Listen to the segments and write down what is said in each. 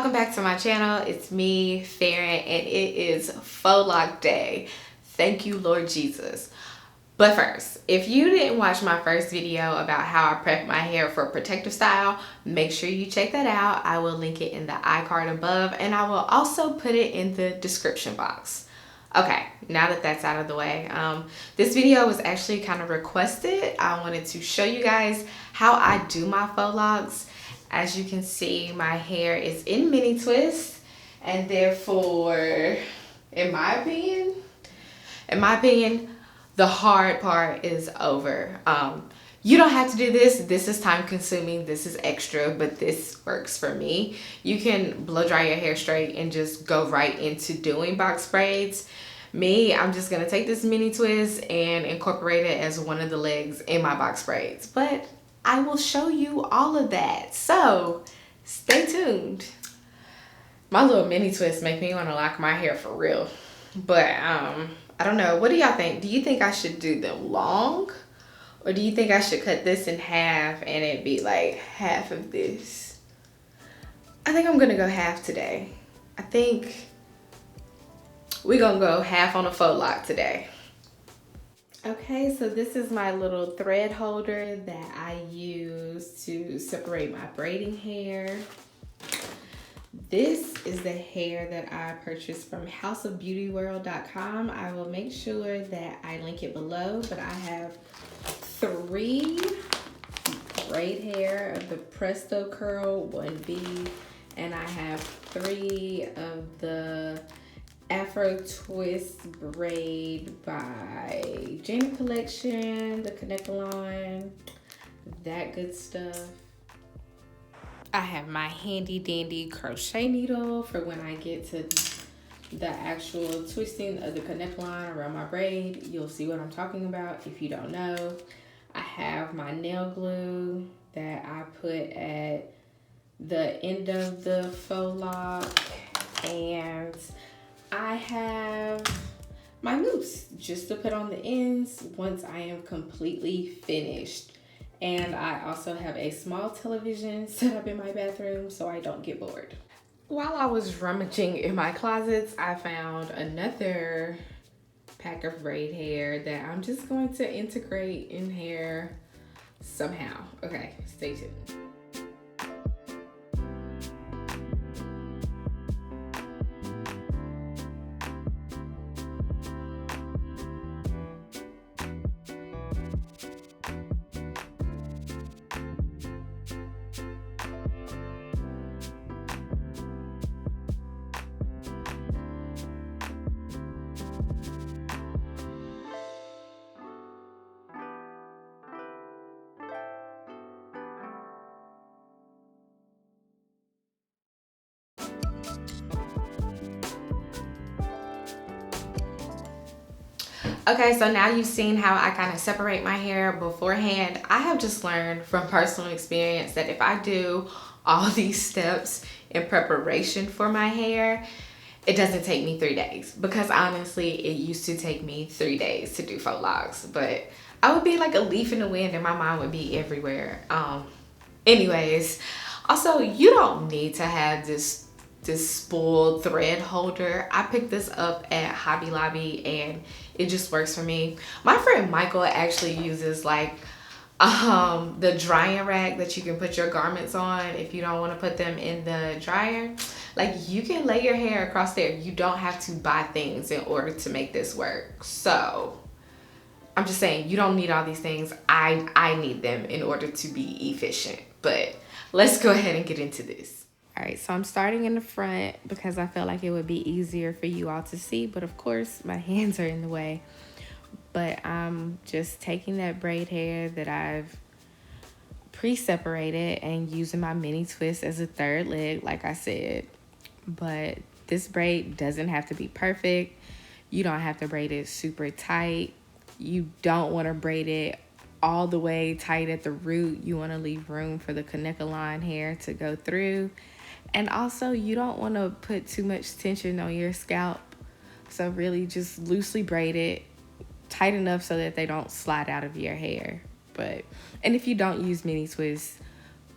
welcome back to my channel. It's me, Farron, and it is faux lock day. Thank you, Lord Jesus. But first, if you didn't watch my first video about how I prep my hair for protective style, make sure you check that out. I will link it in the iCard above, and I will also put it in the description box. Okay, now that that's out of the way, this video was actually kind of requested. I wanted to show you guys how I do my faux locks. As you can see, my hair is in mini twists, and therefore, in my opinion, the hard part is over. You don't have to do this. This is time consuming. This is extra, but this works for me. You can blow dry your hair straight and just go right into doing box braids. Me, I'm just gonna take this mini twist and incorporate it as one of the legs in my box braids. But I will show you all of that. So stay tuned. My little mini twists make me want to lock my hair for real. But I don't know. What do y'all think? Do you think I should do them long? Or do you think I should cut this in half and it be like half of this? I think I'm gonna go half today. I think we're gonna go half on a faux lock today. Okay, so this is my little thread holder that I use to separate my braiding hair. This is the hair that I purchased from houseofbeautyworld.com. I will make sure that I link it below, but I have 3 braid hair of the Presto Curl 1B, and I have 3 of the Afro Twist braid by Janet Collection, the Connect-A-Line, that good stuff. I have my handy dandy crochet needle for when I get to the actual twisting of the Connect-A-Line around my braid. You'll see what I'm talking about if you don't know. I have my nail glue that I put at the end of the faux lock, and I have my mousse just to put on the ends once I am completely finished. And I also have a small television set up in my bathroom so I don't get bored. While I was rummaging in my closets, I found another pack of braid hair that I'm just going to integrate in hair somehow. Okay, stay tuned. Okay, so now you've seen how I kind of separate my hair beforehand. I have just learned from personal experience that if I do all these steps in preparation for my hair, it doesn't take me 3 days. Because honestly, it used to take me 3 days to do faux locks. But I would be like a leaf in the wind and my mind would be everywhere. Anyways, also, you don't need to have this spool thread holder. I picked this up at Hobby Lobby and it just works for me. My friend Michael actually uses like the drying rack that you can put your garments on if you don't want to put them in the dryer. Like, you can lay your hair across there. You don't have to buy things in order to make this work. So I'm just saying, you don't need all these things. I need them in order to be efficient. But let's go ahead and get into this. All right, so I'm starting in the front because I felt like it would be easier for you all to see, but of course my hands are in the way. But I'm just taking that braid hair that I've pre-separated and using my mini twist as a third leg, like I said. But this braid doesn't have to be perfect. You don't have to braid it super tight. You don't want to braid it all the way tight at the root. You want to leave room for the Connect-A-Line hair to go through. And also, you don't want to put too much tension on your scalp. So really just loosely braid it, tight enough so that they don't slide out of your hair. And if you don't use mini twists,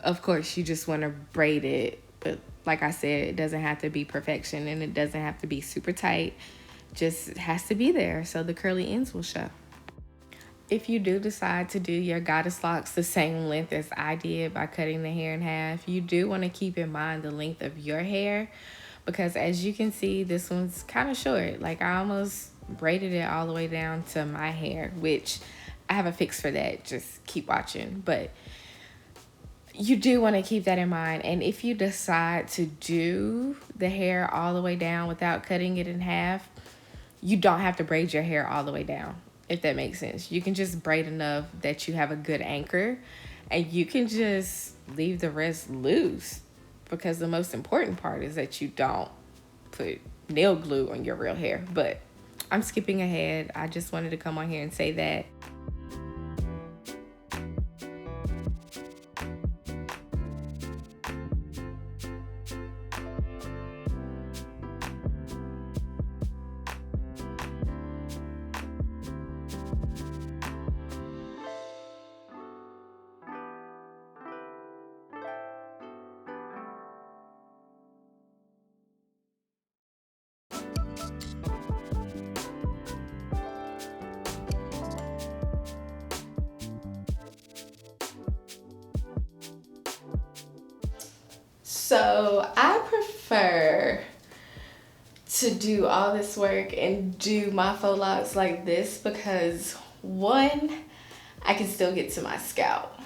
of course, you just want to braid it, but like I said, it doesn't have to be perfection and it doesn't have to be super tight. Just has to be there so the curly ends will show. If you do decide to do your goddess locks the same length as I did by cutting the hair in half, you do want to keep in mind the length of your hair, because as you can see, this one's kind of short. Like, I almost braided it all the way down to my hair, which I have a fix for that. Just keep watching. But you do want to keep that in mind. And if you decide to do the hair all the way down without cutting it in half, you don't have to braid your hair all the way down, if that makes sense. You can just braid enough that you have a good anchor, and you can just leave the rest loose, because the most important part is that you don't put nail glue on your real hair. But I'm skipping ahead. I just wanted to come on here and say that. So I prefer to do all this work and do my faux locks like this because, one, I can still get to my scalp,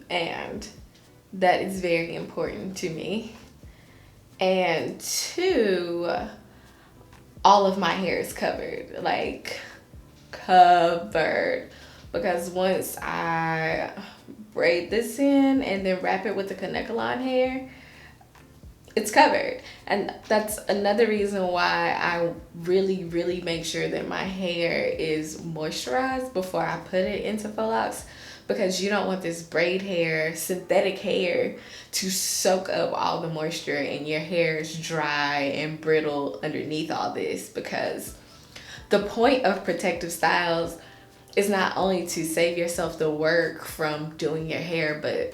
and that is very important to me. And two, all of my hair is covered, like covered, because once I braid this in and then wrap it with the Kanekalon hair, it's covered. And that's another reason why I really make sure that my hair is moisturized before I put it into faux locks, because you don't want this braid hair, synthetic hair, to soak up all the moisture and your hair is dry and brittle underneath all this. Because the point of protective styles is not only to save yourself the work from doing your hair, but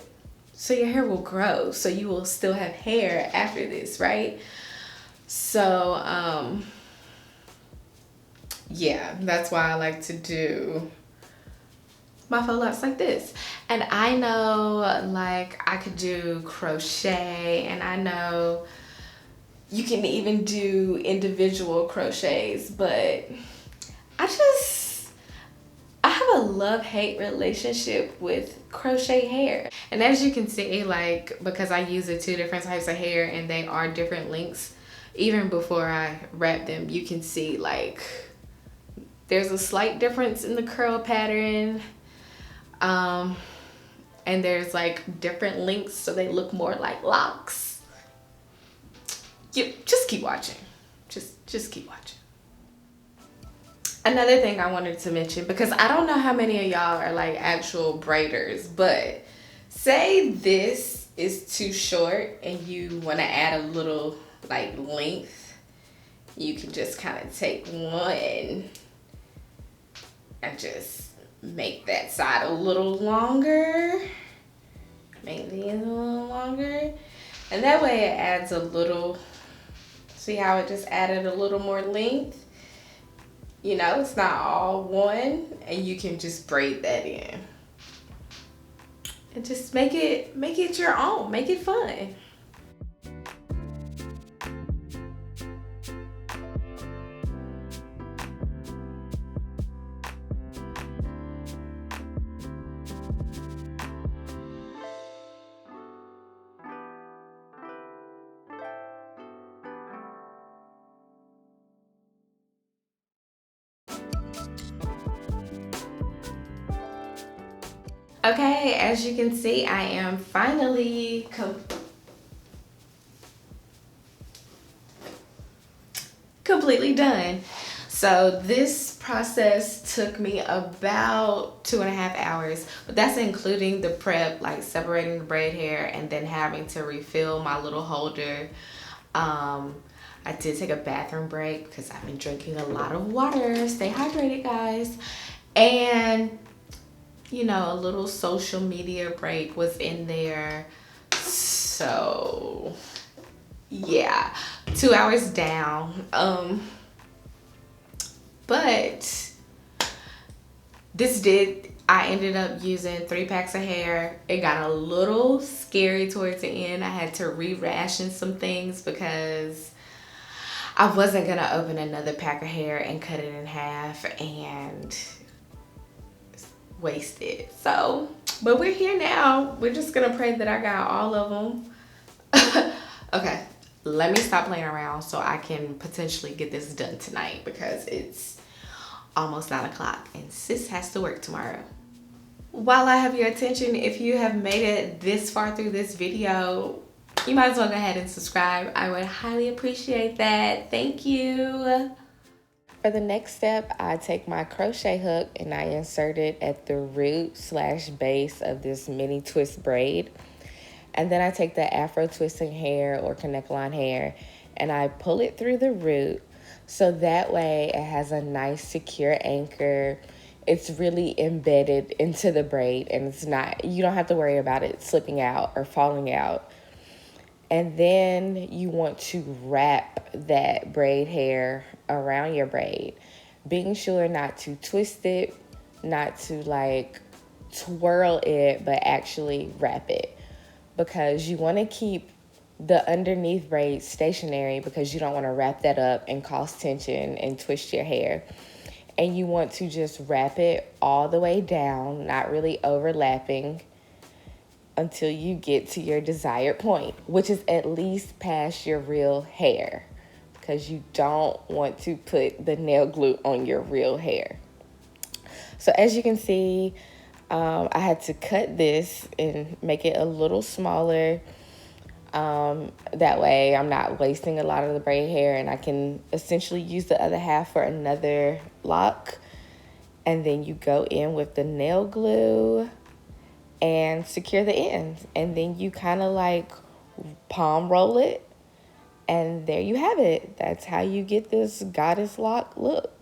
so your hair will grow, so you will still have hair after this, right? So, yeah, that's why I like to do my faux locks like this. And I know, like, I could do crochet, and I know you can even do individual crochets, but I have a love-hate relationship with crochet hair. And as you can see, like, because I use the two different types of hair and they are different lengths, even before I wrap them, you can see, like, there's a slight difference in the curl pattern. And there's, like, different lengths, so they look more like locks. Just keep watching. Just keep watching. Another thing I wanted to mention, because I don't know how many of y'all are like actual braiders, but say this is too short and you want to add a little like length, you can just kind of take one and just make that side a little longer, make these a little longer, and that way it adds a little, see how it just added a little more length? You know, it's not all one, and you can just braid that in. And just make it your own, make it fun. Okay, as you can see, I am finally completely done. So this process took me about 2.5 hours, but that's including the prep, like separating the braid hair and then having to refill my little holder. I did take a bathroom break because I've been drinking a lot of water. Stay hydrated, guys. And you know, a little social media break was in there. So yeah, 2 hours down. But I ended up using 3 packs of hair. It got a little scary towards the end. I had to re-ration some things because I wasn't gonna open another pack of hair and cut it in half and waste it. So, but we're here now. We're just gonna pray that I got all of them. Okay, let me stop playing around so I can potentially get this done tonight because it's almost 9 o'clock and sis has to work tomorrow. While I have your attention, if you have made it this far through this video, you might as well go ahead and subscribe. I would highly appreciate that. Thank you. For the next step, I take my crochet hook and I insert it at the root/base of this mini twist braid. And then I take the Afro twisting hair or connect line hair and I pull it through the root so that way it has a nice secure anchor. It's really embedded into the braid and you don't have to worry about it slipping out or falling out. And then you want to wrap that braid hair around your braid, being sure not to twist it, not to like twirl it, but actually wrap it, because you want to keep the underneath braid stationary because you don't want to wrap that up and cause tension and twist your hair. And you want to just wrap it all the way down, not really overlapping, until you get to your desired point, which is at least past your real hair, because you don't want to put the nail glue on your real hair. So as you can see, I had to cut this and make it a little smaller. That way I'm not wasting a lot of the braid hair and I can essentially use the other half for another lock. And then you go in with the nail glue and secure the ends. And then you kind of like palm roll it. And there you have it. That's how you get this goddess lock look.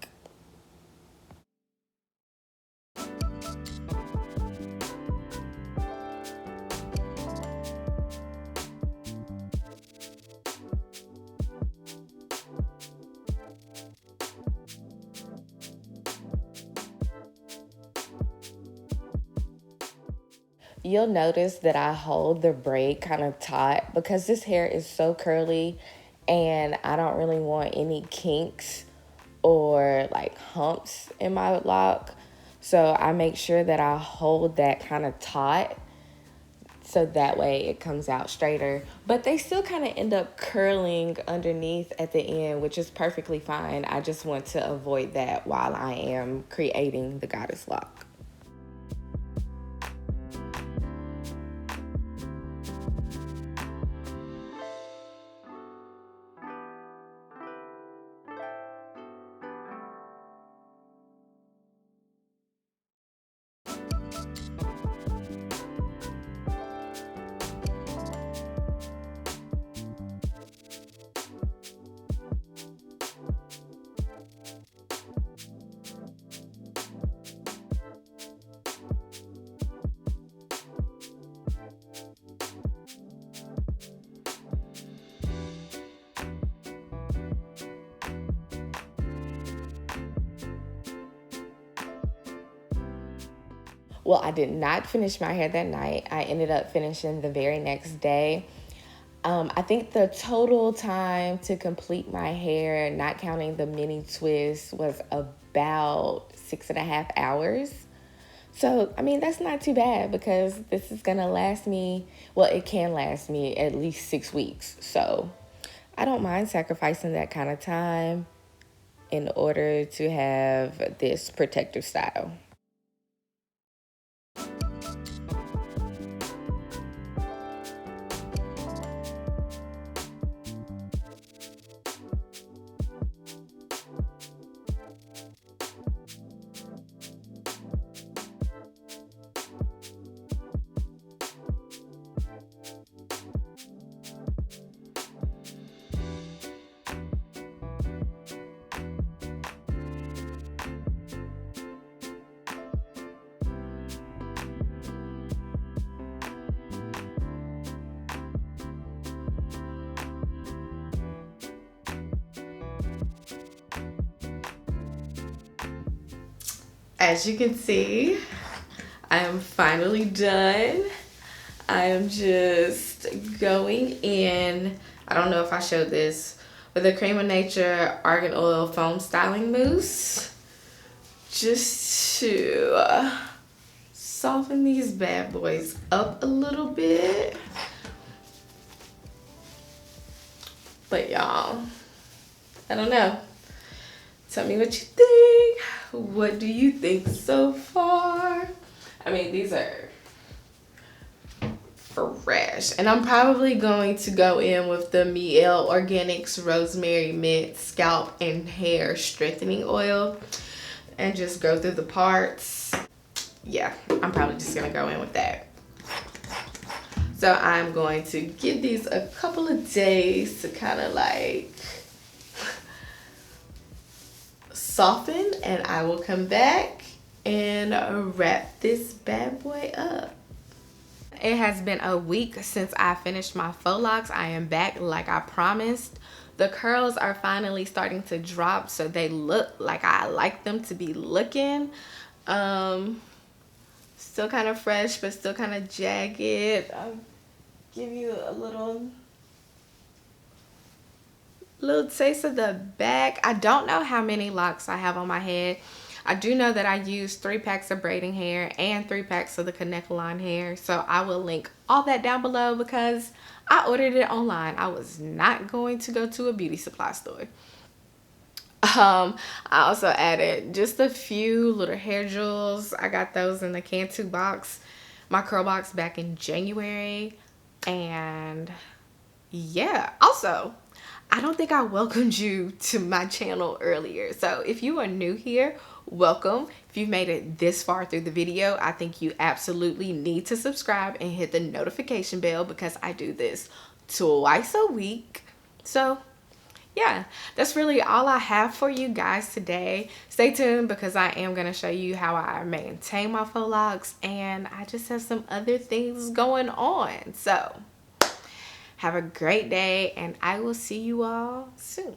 You'll notice that I hold the braid kind of taut because this hair is so curly and I don't really want any kinks or like humps in my lock. So I make sure that I hold that kind of taut so that way it comes out straighter. But they still kind of end up curling underneath at the end, which is perfectly fine. I just want to avoid that while I am creating the goddess lock. Well, I did not finish my hair that night. I ended up finishing the very next day. I think the total time to complete my hair, not counting the mini twist, was about 6.5 hours. So, I mean, that's not too bad because this is gonna last me, well, it can last me at least 6 weeks. So I don't mind sacrificing that kind of time in order to have this protective style. As you can see, I am finally done. I am just going in, I don't know if I showed this, with the Cream of Nature Argan Oil Foam Styling Mousse. Just to soften these bad boys up a little bit. But y'all, I don't know. Tell me what you think. What do you think so far? I mean, these are fresh. And I'm probably going to go in with the Mielle Organics Rosemary Mint Scalp and Hair Strengthening Oil and just go through the parts. Yeah, I'm probably just gonna go in with that. So I'm going to give these a couple of days to kind of like soften, and I will come back and wrap this bad boy up. It has been a week since I finished my faux locks. I am back like I promised. The curls are finally starting to drop, so they look like I like them to be looking. Still kind of fresh, but still kind of jagged. I'll give you a little taste of the back. I don't know how many locks I have on my head. I do know that I use 3 packs of braiding hair and 3 packs of the connect line hair. So I will link all that down below because I ordered it online. I was not going to go to a beauty supply store. I also added just a few little hair jewels. I got those in the Cantu box, my curl box, back in January. And yeah, also, I don't think I welcomed you to my channel earlier. So if you are new here, welcome. If you've made it this far through the video, I think you absolutely need to subscribe and hit the notification bell because I do this twice a week. So yeah, that's really all I have for you guys today. Stay tuned because I am going to show you how I maintain my faux locks, and I just have some other things going on. So have a great day, and I will see you all soon.